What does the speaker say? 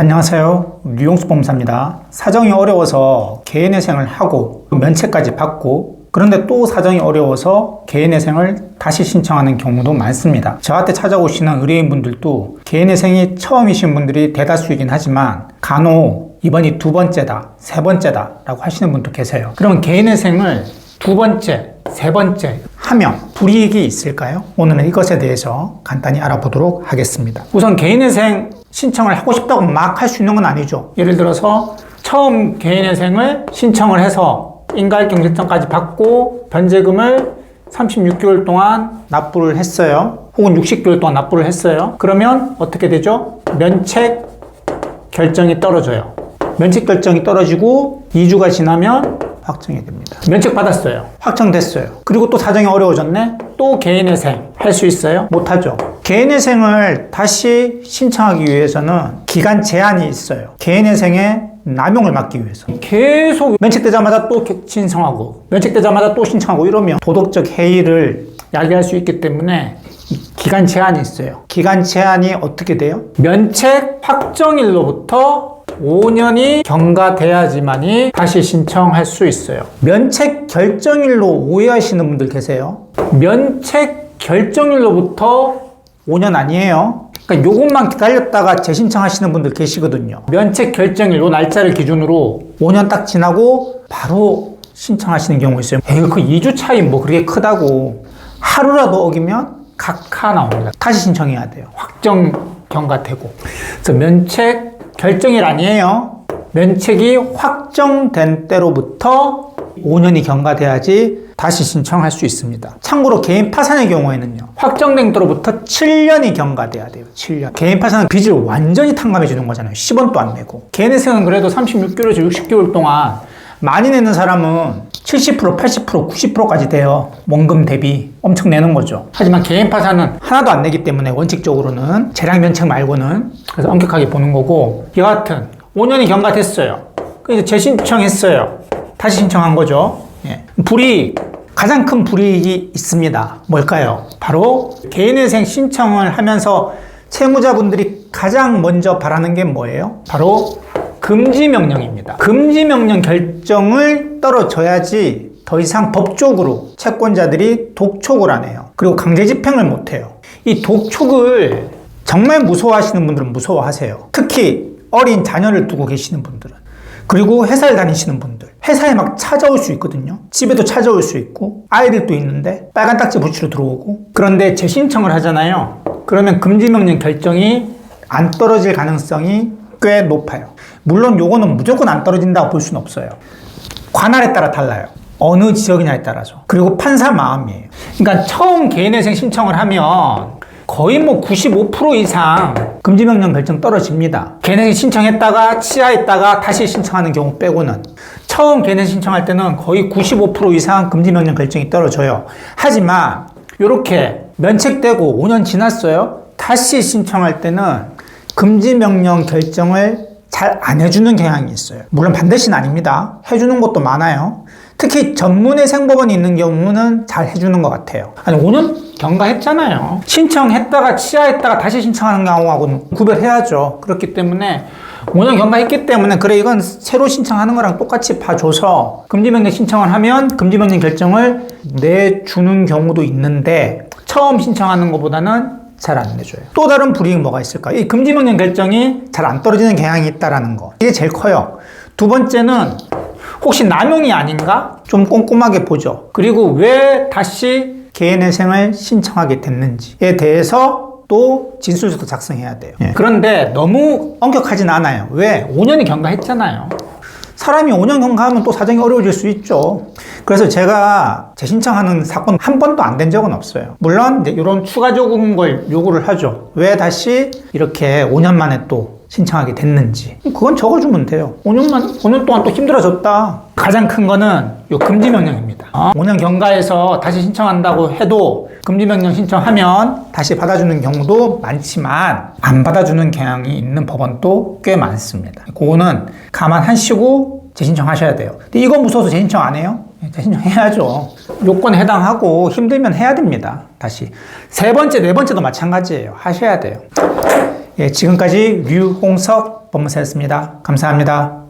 안녕하세요. 류용수 법무사입니다. 사정이 어려워서 개인회생을 하고 면책까지 받고 그런데 또 사정이 어려워서 개인회생을 다시 신청하는 경우도 많습니다. 저한테 찾아오시는 의뢰인분들도 개인회생이 처음이신 분들이 대다수이긴 하지만 간혹 이번이 두 번째다, 세 번째다 라고 하시는 분도 계세요. 그러면 개인회생을 두 번째, 세 번째 하면 불이익이 있을까요? 오늘은 이것에 대해서 간단히 알아보도록 하겠습니다. 우선 개인회생 신청을 하고 싶다고 막 할 수 있는 건 아니죠. 예를 들어서 처음 개인회생을 신청을 해서 인가결정까지 받고 변제금을 36개월 동안 납부를 했어요. 혹은 60개월 동안 납부를 했어요. 그러면 어떻게 되죠? 면책 결정이 떨어져요. 면책 결정이 떨어지고 2주가 지나면 확정이 됩니다. 면책 받았어요. 확정됐어요. 그리고 또 사정이 어려워졌네? 또 개인회생 할 수 있어요? 못하죠. 개인회생을 다시 신청하기 위해서는 기간 제한이 있어요. 개인회생의 남용을 막기 위해서 계속 면책되자마자 또 신청하고 면책되자마자 또 신청하고 이러면 도덕적 해이를 야기할 수 있기 때문에 기간 제한이 있어요. 기간 제한이 어떻게 돼요? 면책 확정일로부터 5년이 경과돼야지만이 다시 신청할 수 있어요. 면책 결정일로 오해하시는 분들 계세요. 면책 결정일로부터 5년 아니에요. 그러니까 요것만 기다렸다가 재신청하시는 분들 계시거든요. 면책 결정일 요 날짜를 기준으로 5년 딱 지나고 바로 신청하시는 경우 있어요. 에이, 그 2주 차이 뭐 그렇게 크다고. 하루라도 어기면 각하 나옵니다. 다시 신청해야 돼요. 확정 경과되고. 그래서 면책 결정일 아니에요. 면책이 확정된 때로부터 5년이 경과돼야지 다시 신청할 수 있습니다. 참고로 개인 파산의 경우에는요. 확정된 때로부터 7년이 경과돼야 돼요. 7년. 개인 파산은 빚을 완전히 탕감해 주는 거잖아요. 10원도 안 내고. 개인회생은 그래도 36개월에서 60개월 동안 많이 내는 사람은 70%, 80%, 90%까지 돼요. 원금 대비 엄청 내는 거죠. 하지만 개인 파산은 하나도 안 내기 때문에 원칙적으로는 재량 면책 말고는 그래서 엄격하게 보는 거고 여하튼 5년이 경과됐어요. 그래서 재신청했어요. 다시 신청한 거죠. 예. 가장 큰 불이익이 있습니다. 뭘까요? 바로 개인회생 신청을 하면서 채무자분들이 가장 먼저 바라는 게 뭐예요? 바로 금지명령입니다. 금지명령 결정을 떨어져야지 더 이상 법적으로 채권자들이 독촉을 안 해요. 그리고 강제집행을 못 해요. 이 독촉을 정말 무서워하시는 분들은 무서워하세요. 특히 어린 자녀를 두고 계시는 분들은. 그리고 회사를 다니시는 분들. 회사에 막 찾아올 수 있거든요. 집에도 찾아올 수 있고 아이들도 있는데 빨간 딱지 붙이러 들어오고 그런데 재신청을 하잖아요. 그러면 금지명령 결정이 안 떨어질 가능성이 꽤 높아요. 물론 요거는 무조건 안 떨어진다고 볼 수는 없어요. 관할에 따라 달라요. 어느 지역이냐에 따라서. 그리고 판사 마음이에요. 그러니까 처음 개인회생 신청을 하면 거의 뭐 95% 이상 금지명령 결정 떨어집니다. 개인회생 신청했다가 치하했다가 다시 신청하는 경우 빼고는 처음 개인회생 신청할 때는 거의 95% 이상 금지명령 결정이 떨어져요. 하지만 이렇게 면책되고 5년 지났어요. 다시 신청할 때는 금지명령 결정을 잘 안 해주는 경향이 있어요. 물론 반드시는 아닙니다. 해주는 것도 많아요. 특히 전문회생법원이 있는 경우는 잘 해주는 것 같아요. 아니 5년 경과했잖아요. 신청했다가 치하했다가 다시 신청하는 경우하고는 구별해야죠. 그렇기 때문에 5년 경과했기 때문에 그래 이건 새로 신청하는 거랑 똑같이 봐줘서 금지명령 신청을 하면 금지명령 결정을 내주는 경우도 있는데 처음 신청하는 것보다는 잘 안 내줘요. 또 다른 불이익 뭐가 있을까요? 이 금지명령 결정이 잘 안 떨어지는 경향이 있다는 거. 이게 제일 커요. 두 번째는 혹시 남용이 아닌가? 좀 꼼꼼하게 보죠. 그리고 왜 다시 개인회생을 신청하게 됐는지에 대해서 또 진술서도 작성해야 돼요. 예. 그런데 너무 엄격하진 않아요. 왜? 5년이 경과했잖아요. 사람이 5년 경과하면 또 사정이 어려워질 수 있죠. 그래서 제가 재신청하는 사건 한 번도 안 된 적은 없어요. 물론 이제 이런 추가적인 걸 요구를 하죠. 왜 다시 이렇게 5년 만에 또 신청하게 됐는지 그건 적어주면 돼요. 5년 동안 또 힘들어졌다. 가장 큰 거는 요 금지명령입니다. 5년 경과해서 다시 신청한다고 해도 금지명령 신청하면 다시 받아주는 경우도 많지만 안 받아주는 경향이 있는 법원도 꽤 많습니다. 그거는 감안하시고 재신청하셔야 돼요. 근데 이거 무서워서 재신청 안 해요? 재신청해야죠. 요건에 해당하고 힘들면 해야 됩니다. 다시 세 번째, 네 번째도 마찬가지예요. 하셔야 돼요. 예, 지금까지 류홍석 법무사였습니다. 감사합니다.